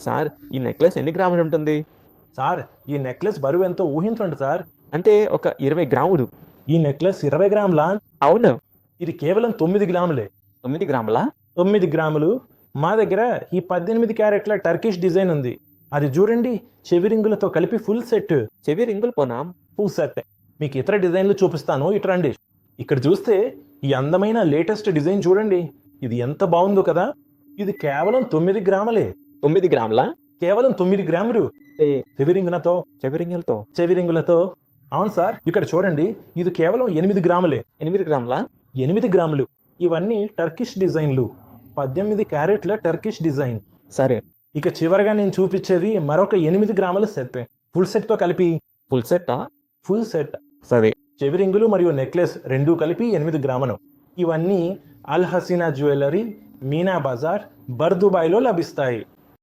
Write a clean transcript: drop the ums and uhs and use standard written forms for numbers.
Sir ఈ necklace ఎన్ని గ్రాములు ఉంటుంది? సార్ ఈ నెక్లెస్ బరువు ఎంతో ఊహించండి సార్. అంటే ఒక 20 గ్రాములు. ఈ నెక్లెస్ 20 గ్రాములా? అవును. ఇది కేవలం 9 గ్రాములే. 9 గ్రాములా? 9 గ్రాములు. మా దగ్గర ఈ 18 క్యారెట్ల టర్కిష్ డిజైన్ ఉంది. అది చూడండి, చెవి రింగులతో కలిపి ఫుల్ సెట్. చెవి రింగులు పోనాం. Full set. మీకు ఇతర డిజైన్లు చూపిస్తాను, ఇటు రండి. ఇక్కడ చూస్తే ఈ అందమైన లేటెస్ట్ డిజైన్ చూడండి. ఇది ఎంత బాగుందో కదా. ఇది కేవలం 9 గ్రాములే. 9 గ్రాములా? కేవలం 9 గ్రాములు. చెవి రింగులతో. చెవి రింగులతో. చెవి రింగులతో. అవును సార్. ఇక్కడ చూడండి, ఇది కేవలం 8 గ్రాములే. 8 గ్రాములా? 8 గ్రాములు. ఇవన్నీ టర్కిష్ డిజైన్లు. 18 క్యారెట్ల టర్కిష్ డిజైన్. సరే. ఇక చివరగా నేను చూపించేది మరొక 8 గ్రాముల సెట్. ఫుల్ సెట్ తో కలిపి. ఫుల్ సెట్టా? Full set. సరే. చెవి రింగులు మరియు నెక్లెస్ రెండూ కలిపి 8 గ్రాములు. ఇవన్నీ అల్ హసీనా జ్యువెలరీ, మీనా బజార్, బర్దుబాయ్లో లభిస్తాయి.